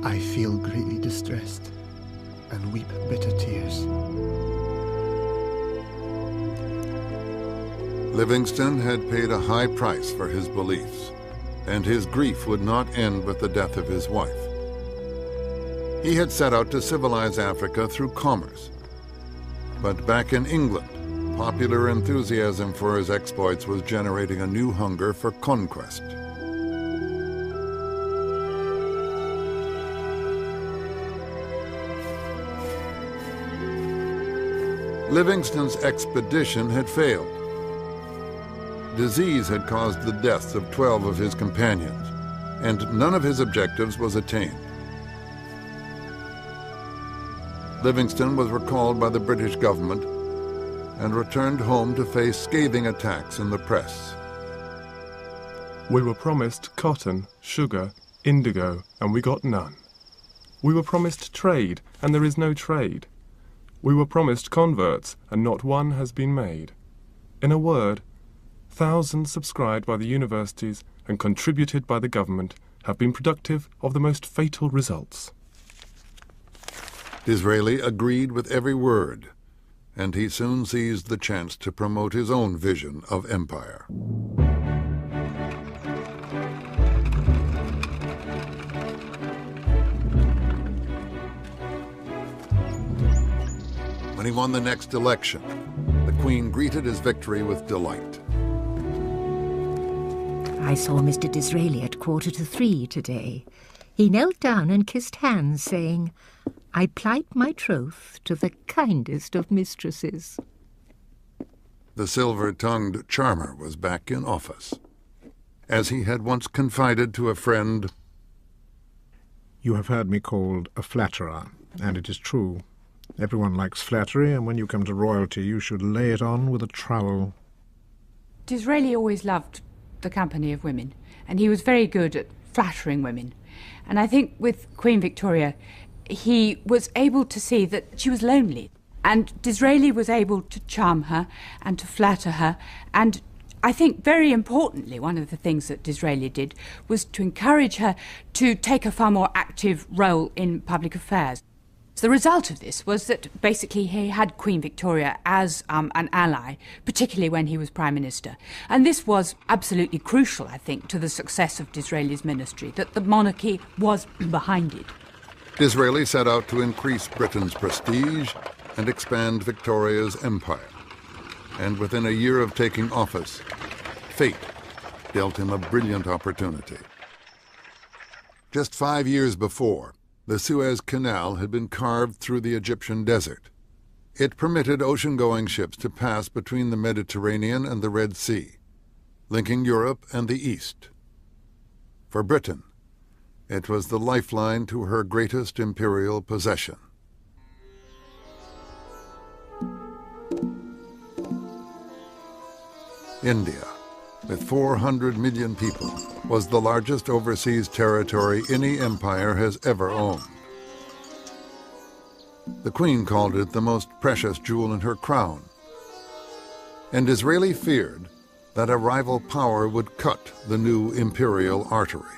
I feel greatly distressed and weep bitter tears. Livingstone had paid a high price for his beliefs, and his grief would not end with the death of his wife. He had set out to civilize Africa through commerce. But back in England, popular enthusiasm for his exploits was generating a new hunger for conquest. Livingstone's expedition had failed. Disease had caused the deaths of 12 of his companions, and none of his objectives was attained. Livingstone was recalled by the British government and returned home to face scathing attacks in the press. We were promised cotton, sugar, indigo, and we got none. We were promised trade, and there is no trade. We were promised converts, and not one has been made. In a word, thousands subscribed by the universities and contributed by the government have been productive of the most fatal results. Disraeli agreed with every word, and he soon seized the chance to promote his own vision of empire. When he won the next election, the Queen greeted his victory with delight. I saw Mr. Disraeli at 2:45 today. He knelt down and kissed hands, saying, "I plight my troth to the kindest of mistresses." The silver-tongued charmer was back in office. As he had once confided to a friend, "You have heard me called a flatterer, and it is true. Everyone likes flattery, and when you come to royalty, you should lay it on with a trowel." Disraeli always loved the company of women, and he was very good at flattering women. And I think with Queen Victoria, he was able to see that she was lonely. And Disraeli was able to charm her and to flatter her. And I think very importantly, one of the things that Disraeli did was to encourage her to take a far more active role in public affairs. So the result of this was that basically he had Queen Victoria as an ally, particularly when he was Prime Minister. And this was absolutely crucial, I think, to the success of Disraeli's ministry, that the monarchy was behind it. Disraeli set out to increase Britain's prestige and expand Victoria's empire. And within a year of taking office, fate dealt him a brilliant opportunity. Just 5 years before, the Suez Canal had been carved through the Egyptian desert. It permitted ocean-going ships to pass between the Mediterranean and the Red Sea, linking Europe and the East. For Britain, it was the lifeline to her greatest imperial possession. India, with 400 million people, was the largest overseas territory any empire has ever owned. The Queen called it the most precious jewel in her crown, and Disraeli feared that a rival power would cut the new imperial artery.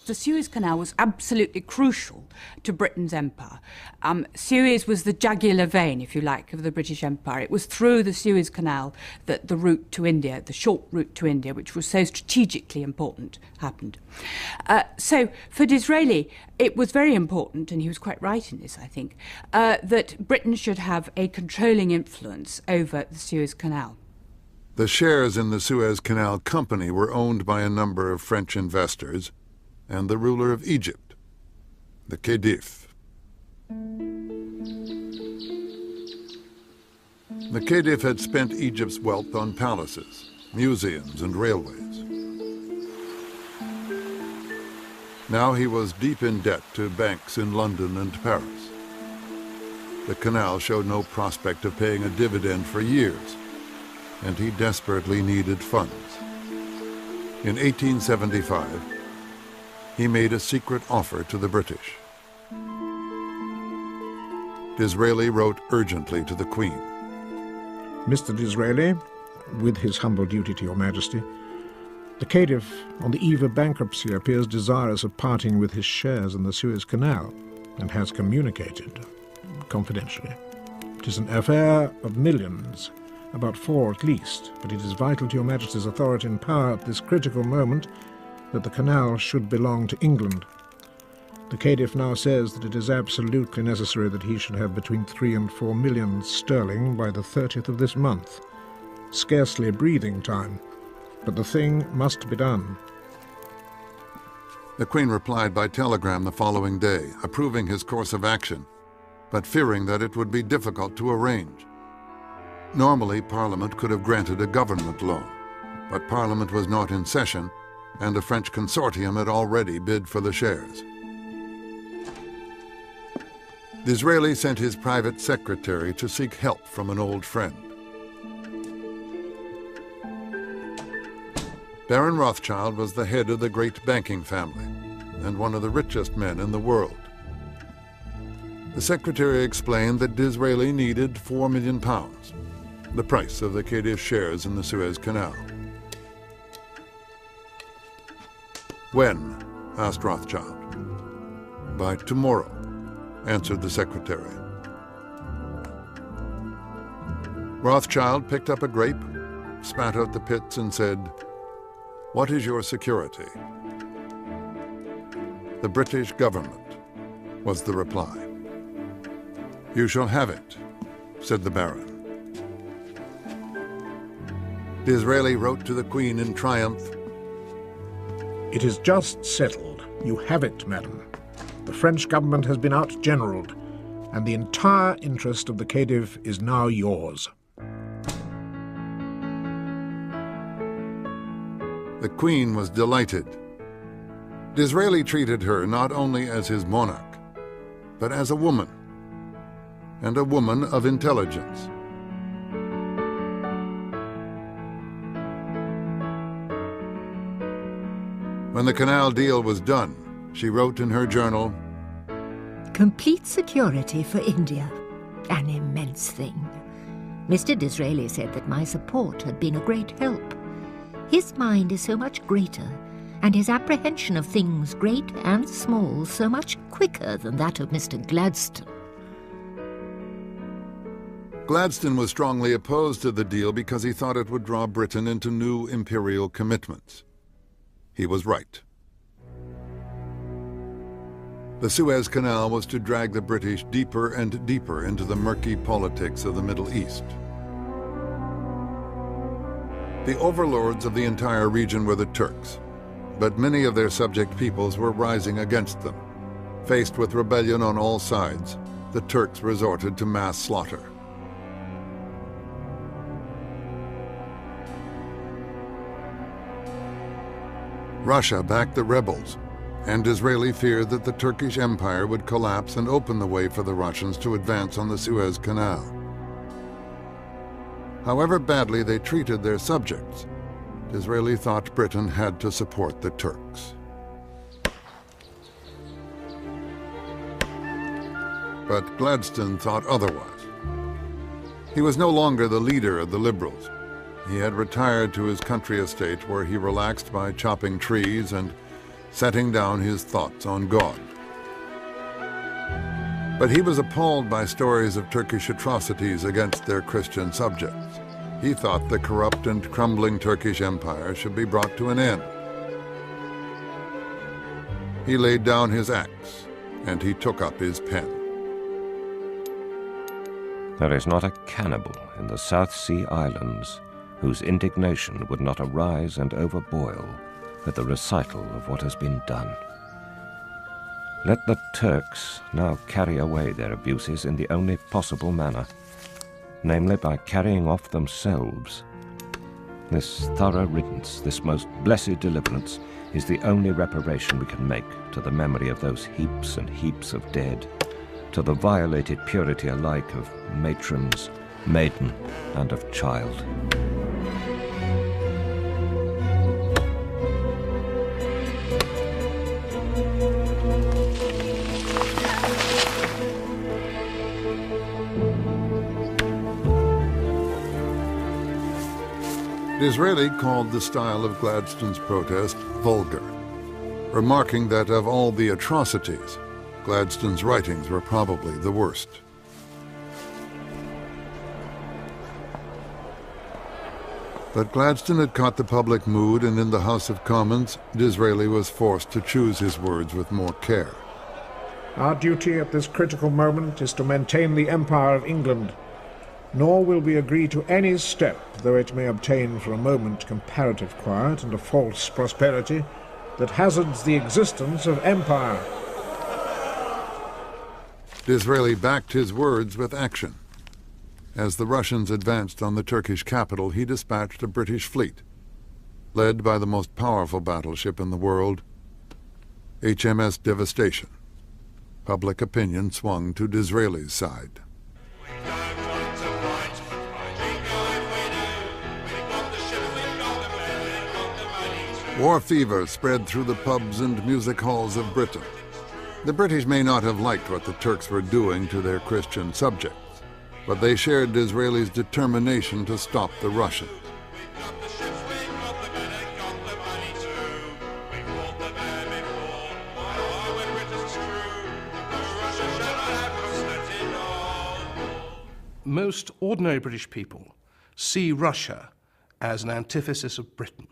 The Suez Canal was absolutely crucial to Britain's empire. Suez was the jugular vein, if you like, of the British Empire. It was through the Suez Canal that the route to India, the short route to India, which was so strategically important, happened. So for Disraeli, it was very important, and he was quite right in this, I think, that Britain should have a controlling influence over the Suez Canal. The shares in the Suez Canal Company were owned by a number of French investors and the ruler of Egypt, the Khedive. The Khedive had spent Egypt's wealth on palaces, museums, and railways. Now he was deep in debt to banks in London and Paris. The canal showed no prospect of paying a dividend for years, and he desperately needed funds. In 1875, he made a secret offer to the British. Disraeli wrote urgently to the Queen. "Mr. Disraeli, with his humble duty to your Majesty, The Khedive, on the eve of bankruptcy, appears desirous of parting with his shares in the Suez Canal and has communicated confidentially. It is an affair of millions, about 4 at least, but it is vital to your Majesty's authority and power at this critical moment that the canal should belong to England. The Khedive now says that it is absolutely necessary that he should have between 3 and 4 million sterling by the 30th of this month. Scarcely breathing time, but the thing must be done. The Queen replied by telegram the following day, approving his course of action, but fearing that it would be difficult to arrange. Normally, Parliament could have granted a government loan, but Parliament was not in session, and a French consortium had already bid for the shares. Disraeli sent his private secretary to seek help from an old friend. Baron Rothschild was the head of the great banking family and one of the richest men in the world. The secretary explained that Disraeli needed £4 million, the price of the Khedive shares in the Suez Canal. "When?" asked Rothschild. "By tomorrow," answered the secretary. Rothschild picked up a grape, spat out the pits, and said, "What is your security?" "The British government," was the reply. "You shall have it," said the Baron. Disraeli wrote to the Queen in triumph, "It is just settled. You have it, madam. The French government has been outgeneraled, and the entire interest of the Khedive is now yours." The Queen was delighted. Disraeli treated her not only as his monarch, but as a woman, and a woman of intelligence. When the canal deal was done, she wrote in her journal, Complete security for India. An immense thing. Mr. Disraeli said that my support had been a great help. His mind is so much greater, and his apprehension of things great and small so much quicker than that of Mr. Gladstone. Gladstone was strongly opposed to the deal because he thought it would draw Britain into new imperial commitments. He was right. The Suez Canal was to drag the British deeper and deeper into the murky politics of the Middle East. The overlords of the entire region were the Turks, but many of their subject peoples were rising against them. Faced with rebellion on all sides, the Turks resorted to mass slaughter. Russia backed the rebels, and Disraeli feared that the Turkish Empire would collapse and open the way for the Russians to advance on the Suez Canal. However badly they treated their subjects, Disraeli thought Britain had to support the Turks. But Gladstone thought otherwise. He was no longer the leader of the Liberals. He had retired to his country estate where he relaxed by chopping trees and setting down his thoughts on God. But he was appalled by stories of Turkish atrocities against their Christian subjects. He thought the corrupt and crumbling Turkish Empire should be brought to an end. He laid down his axe, and he took up his pen. There is not a cannibal in the South Sea Islands whose indignation would not arise and overboil at the recital of what has been done. Let the Turks now carry away their abuses in the only possible manner, namely by carrying off themselves. This thorough riddance, this most blessed deliverance, is the only reparation we can make to the memory of those heaps and heaps of dead, to the violated purity alike of matrons, maiden, and of child. Disraeli called the style of Gladstone's protest vulgar, remarking that of all the atrocities, Gladstone's writings were probably the worst. But Gladstone had caught the public mood, and in the House of Commons, Disraeli was forced to choose his words with more care. Our duty at this critical moment is to maintain the Empire of England, nor will we agree to any step, though it may obtain for a moment comparative quiet and a false prosperity, that hazards the existence of empire. Disraeli backed his words with action. As the Russians advanced on the Turkish capital, he dispatched a British fleet, led by the most powerful battleship in the world, HMS Devastation. Public opinion swung to Disraeli's side. War fever spread through the pubs and music halls of Britain. The British may not have liked what the Turks were doing to their Christian subjects, but they shared Disraeli's determination to stop the Russians. Most ordinary British people see Russia as an antithesis of Britain.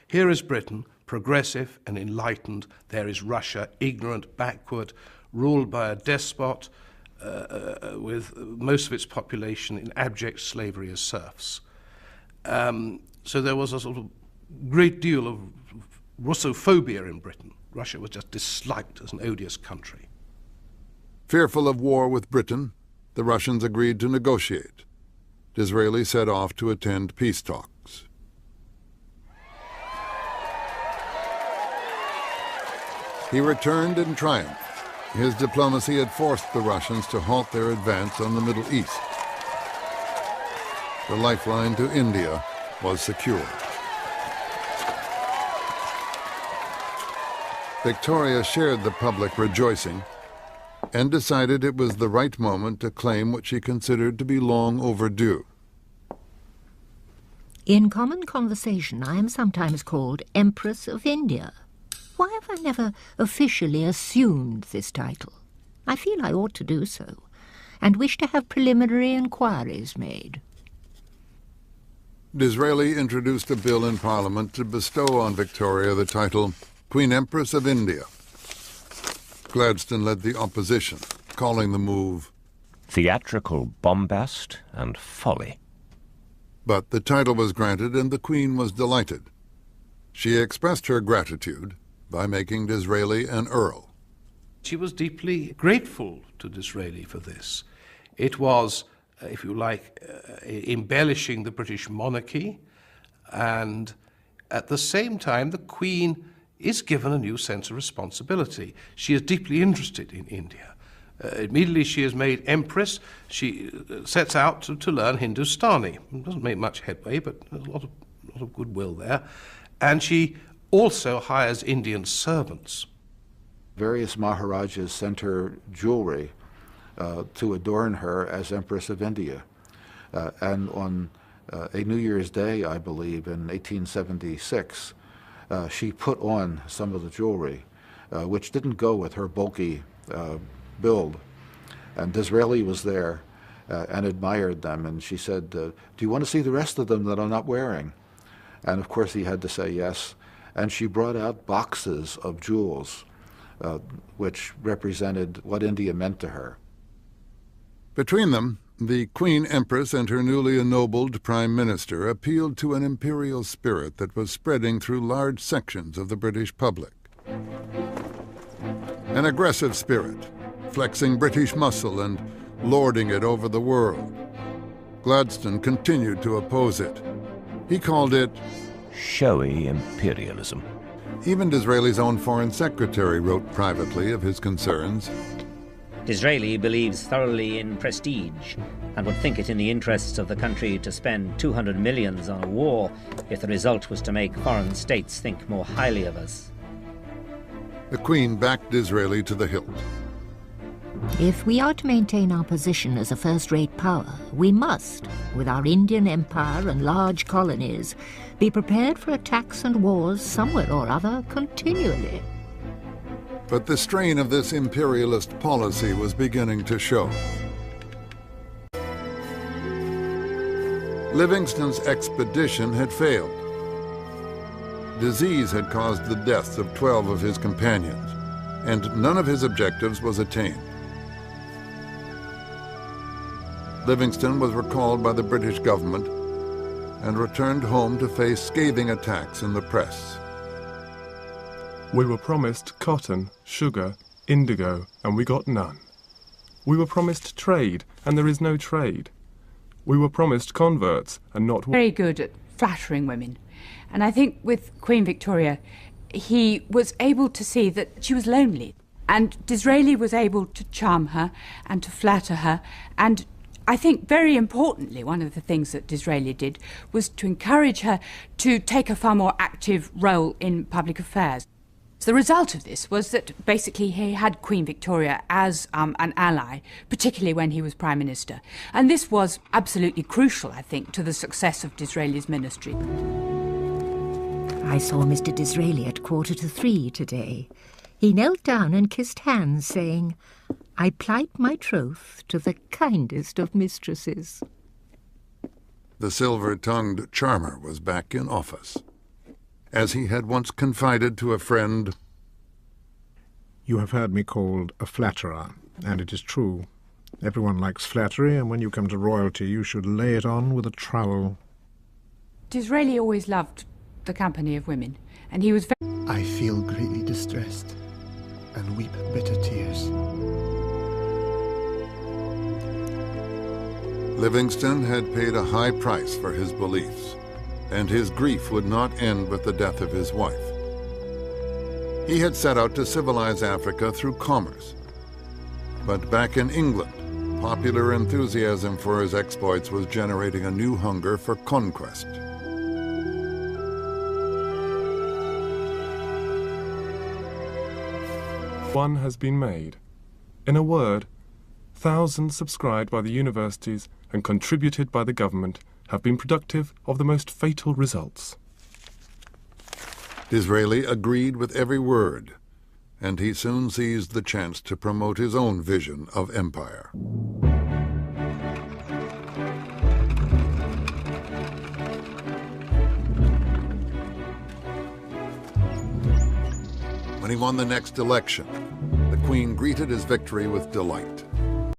Here is Britain, progressive and enlightened. There is Russia, ignorant, backward, ruled by a despot, with most of its population in abject slavery as serfs. So there was a sort of great deal of Russophobia in Britain. Russia was just disliked as an odious country. Fearful of war with Britain, the Russians agreed to negotiate. Disraeli set off to attend peace talks. He returned in triumph. His diplomacy had forced the Russians to halt their advance on the Middle East. The lifeline to India was secured. Victoria shared the public rejoicing and decided it was the right moment to claim what she considered to be long overdue. In common conversation, I am sometimes called Empress of India. Why have I never officially assumed this title? I feel I ought to do so, and wish to have preliminary inquiries made. Disraeli introduced a bill in Parliament to bestow on Victoria the title Queen Empress of India. Gladstone led the opposition, calling the move theatrical bombast and folly. But the title was granted, and the Queen was delighted. She expressed her gratitude by making Disraeli an earl. She was deeply grateful to Disraeli for this. It was, if you like, embellishing the British monarchy, and at the same time the Queen is given a new sense of responsibility. She is deeply interested in India. Immediately she is made empress. She sets out to learn Hindustani. It doesn't make much headway, but there's a lot of goodwill there. And she also hires Indian servants. Various Maharajas sent her jewelry to adorn her as Empress of India. And on a New Year's Day, I believe, in 1876, she put on some of the jewelry, which didn't go with her bulky build. And Disraeli was there and admired them, and she said, do you want to see the rest of them that I'm not wearing? And of course he had to say yes. And she brought out boxes of jewels, which represented what India meant to her. Between them, the Queen Empress and her newly ennobled Prime Minister appealed to an imperial spirit that was spreading through large sections of the British public. An aggressive spirit, flexing British muscle and lording it over the world. Gladstone continued to oppose it. He called it showy imperialism. Even Disraeli's own foreign secretary wrote privately of his concerns. Disraeli believes thoroughly in prestige and would think it in the interests of the country to spend 200 millions on a war if the result was to make foreign states think more highly of us. The Queen backed Disraeli to the hilt. If we are to maintain our position as a first-rate power, we must, with our Indian empire and large colonies, be prepared for attacks and wars somewhere or other continually. But the strain of this imperialist policy was beginning to show. Livingstone's expedition had failed. Disease had caused the deaths of 12 of his companions, and none of his objectives was attained. Livingstone was recalled by the British government and returned home to face scathing attacks in the press. We were promised cotton, sugar, indigo, and we got none. We were promised trade, and there is no trade. We were promised converts, and not... Very good at flattering women. And I think with Queen Victoria, he was able to see that she was lonely. And Disraeli was able to charm her and to flatter her. And I think very importantly, one of the things that Disraeli did was to encourage her to take a far more active role in public affairs. So the result of this was that basically he had Queen Victoria as an ally, particularly when he was Prime Minister. And this was absolutely crucial, I think, to the success of Disraeli's ministry. I saw Mr. Disraeli at 2:45 today. He knelt down and kissed hands, saying, "I plight my troth to the kindest of mistresses." The silver-tongued charmer was back in office. As he had once confided to a friend, "You have heard me called a flatterer, and it is true. Everyone likes flattery, and when you come to royalty, you should lay it on with a trowel." Disraeli always loved the company of women, and he was very... I feel greatly distressed and weep bitter tears. Livingstone had paid a high price for his beliefs, and his grief would not end with the death of his wife. He had set out to civilize Africa through commerce. But back in England, popular enthusiasm for his exploits was generating a new hunger for conquest. One has been made. In a word, thousands subscribed by the universities and contributed by the government have been productive of the most fatal results. Disraeli agreed with every word, and he soon seized the chance to promote his own vision of empire. When he won the next election, the Queen greeted his victory with delight.